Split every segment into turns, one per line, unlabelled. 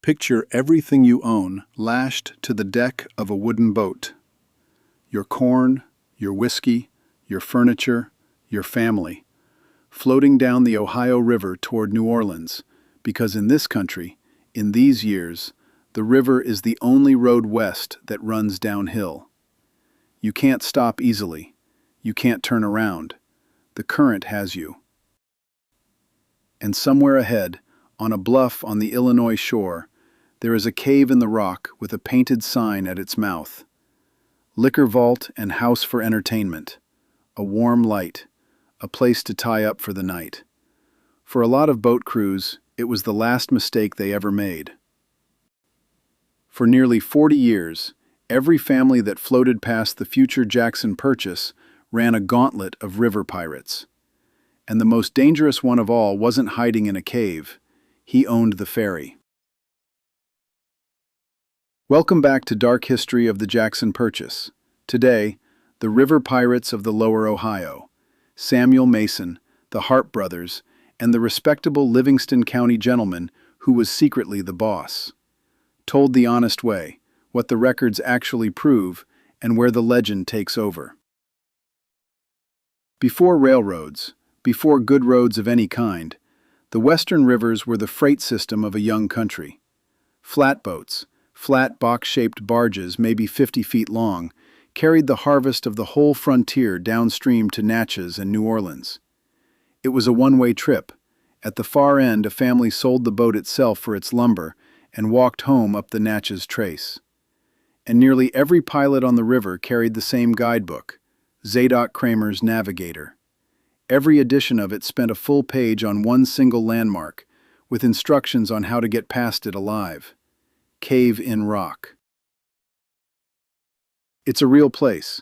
Picture everything you own lashed to the deck of a wooden boat. Your corn, your whiskey, your furniture, your family, floating down the Ohio River toward New Orleans, because in this country, in these years, the river is the only road west that runs downhill. You can't stop easily. You can't turn around. The current has you. And somewhere ahead, on a bluff on the Illinois shore, there is a cave in the rock with a painted sign at its mouth. Liquor vault and house for entertainment. A warm light. A place to tie up for the night. For a lot of boat crews, it was the last mistake they ever made. For nearly 40 years, every family that floated past the future Jackson Purchase ran a gauntlet of river pirates. And the most dangerous one of all wasn't hiding in a cave. He owned the ferry. Welcome back to Dark History of the Jackson Purchase. Today, the river pirates of the Lower Ohio, Samuel Mason, the Harpe brothers, and the respectable Livingston County gentleman who was secretly the boss. Told the honest way, what the records actually prove, and where the legend takes over. Before railroads, before good roads of any kind, the western rivers were the freight system of a young country. Flatboats, flat box-shaped barges maybe 50 feet long, carried the harvest of the whole frontier downstream to Natchez and New Orleans. It was a one-way trip. At the far end, a family sold the boat itself for its lumber and walked home up the Natchez Trace. And nearly every pilot on the river carried the same guidebook, Zadok Kramer's Navigator. Every edition of it spent a full page on one single landmark, with instructions on how to get past it alive. Cave-in-Rock. It's a real place,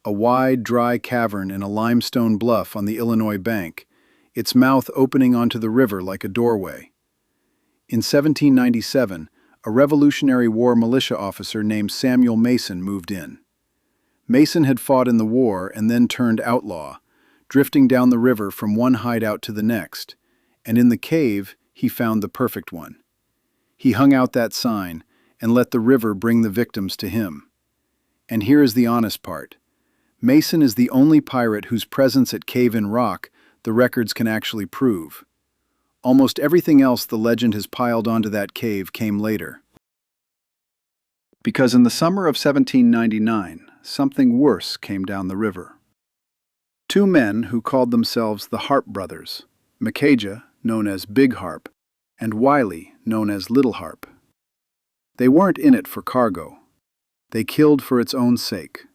a wide, dry cavern in a limestone bluff on the Illinois bank, its mouth opening onto the river like a doorway. In 1797, a Revolutionary War militia officer named Samuel Mason moved in. Mason had fought in the war and then turned outlaw, drifting down the river from one hideout to the next, and in the cave he found the perfect one. He hung out that sign and let the river bring the victims to him. And here is the honest part. Mason is the only pirate whose presence at Cave-in-Rock the records can actually prove. Almost everything else the legend has piled onto that cave came later. Because in the summer of 1799, something worse came down the river. Two men who called themselves the Harpe brothers, Micajah, known as Big Harpe, and Wiley, known as Little Harpe. They weren't in it for cargo. They killed for its own sake,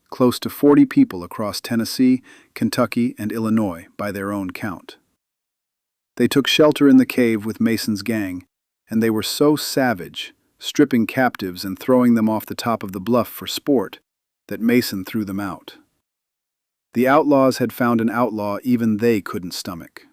close to 40 people across Tennessee, Kentucky, and Illinois by their own count. They took shelter in the cave with Mason's gang, and they were so savage, stripping captives and throwing them off the top of the bluff for sport, that Mason threw them out. The outlaws had found an outlaw even they couldn't stomach.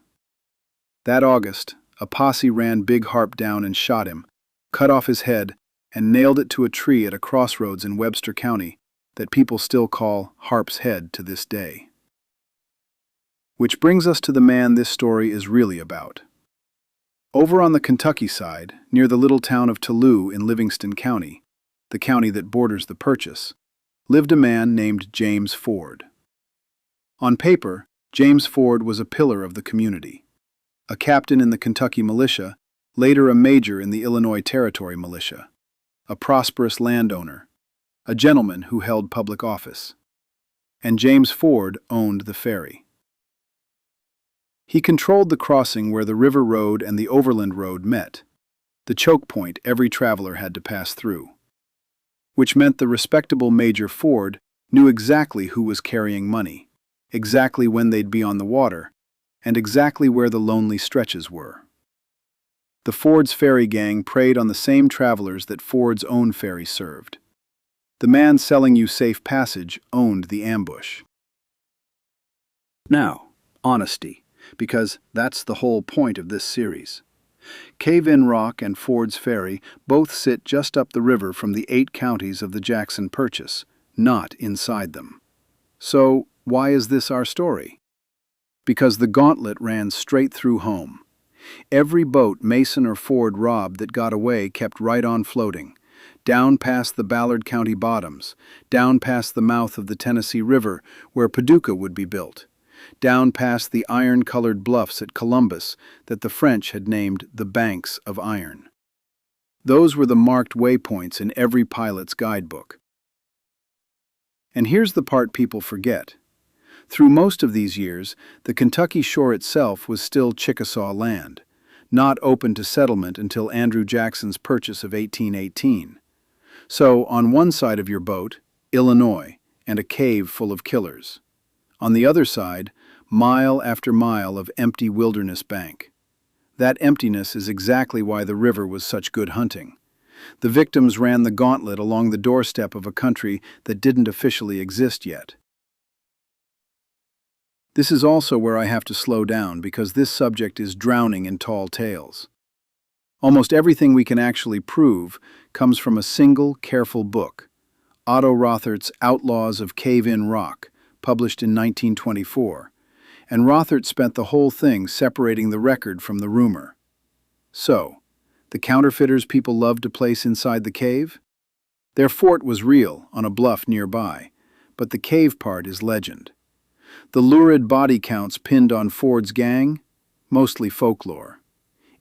That August, a posse ran Big Harpe down and shot him, cut off his head, and nailed it to a tree at a crossroads in Webster County that people still call Harpe's Head to this day. Which brings us to the man this story is really about. Over on the Kentucky side, near the little town of Toulouse in Livingston County, the county that borders the Purchase, lived a man named James Ford. On paper, James Ford was a pillar of the community, a captain in the Kentucky militia, later a major in the Illinois Territory militia, a prosperous landowner, a gentleman who held public office. And James Ford owned the ferry. He controlled the crossing where the river road and the overland road met, the choke point every traveler had to pass through, which meant the respectable Major Ford knew exactly who was carrying money, exactly when they'd be on the water, and exactly where the lonely stretches were. The Ford's ferry gang preyed on the same travelers that Ford's own ferry served. The man selling you safe passage owned the ambush. Now, honesty, because that's the whole point of this series. Cave-in-Rock and Ford's Ferry both sit just up the river from the 8 counties of the Jackson Purchase, not inside them. So, why is this our story? Because the Gauntlet ran straight through home. Every boat Mason or Ford robbed that got away kept right on floating, down past the Ballard County bottoms, down past the mouth of the Tennessee River where Paducah would be built, down past the iron-colored bluffs at Columbus that the French had named the Banks of Iron. Those were the marked waypoints in every pilot's guidebook. And here's the part people forget. Through most of these years, the Kentucky shore itself was still Chickasaw land, not open to settlement until Andrew Jackson's purchase of 1818. So, on one side of your boat, Illinois, and a cave full of killers. On the other side, mile after mile of empty wilderness bank. That emptiness is exactly why the river was such good hunting. The victims ran the gauntlet along the doorstep of a country that didn't officially exist yet. This is also where I have to slow down because this subject is drowning in tall tales. Almost everything we can actually prove comes from a single, careful book, Otto Rothert's Outlaws of Cave-in-Rock, published in 1924, and Rothert spent the whole thing separating the record from the rumor. So, the counterfeiters people loved to place inside the cave? Their fort was real, on a bluff nearby, but the cave part is legend. The lurid body counts pinned on Ford's gang? Mostly folklore.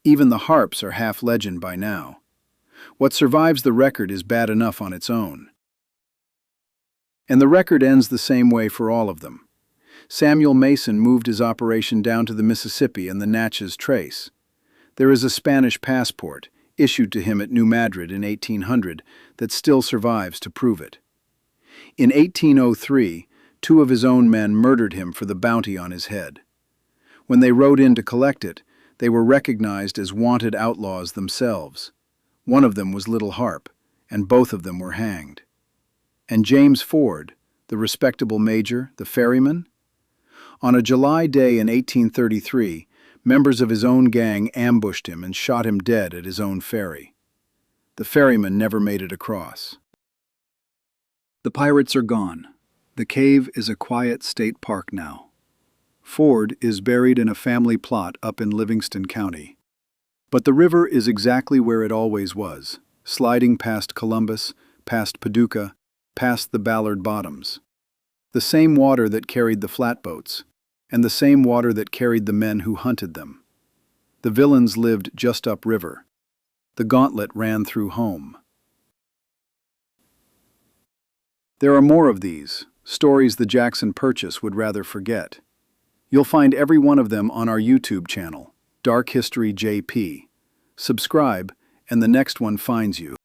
Even the Harpes are half legend by now. What survives the record is bad enough on its own. And the record ends the same way for all of them. Samuel Mason moved his operation down to the Mississippi and the Natchez Trace. There is a Spanish passport, issued to him at New Madrid in 1800, that still survives to prove it. In 1803, 2 of his own men murdered him for the bounty on his head. When they rode in to collect it, they were recognized as wanted outlaws themselves. One of them was Little Harpe, and both of them were hanged. And James Ford, the respectable major, the ferryman? On a July day in 1833, members of his own gang ambushed him and shot him dead at his own ferry. The ferryman never made it across. The pirates are gone. The cave is a quiet state park now. Ford is buried in a family plot up in Livingston County. But the river is exactly where it always was, sliding past Columbus, past Paducah, past the Ballard bottoms. The same water that carried the flatboats, and the same water that carried the men who hunted them. The villains lived just upriver. The gauntlet ran through home. There are more of these, stories the Jackson Purchase would rather forget. You'll find every one of them on our YouTube channel, Dark History JP. Subscribe, and the next one finds you.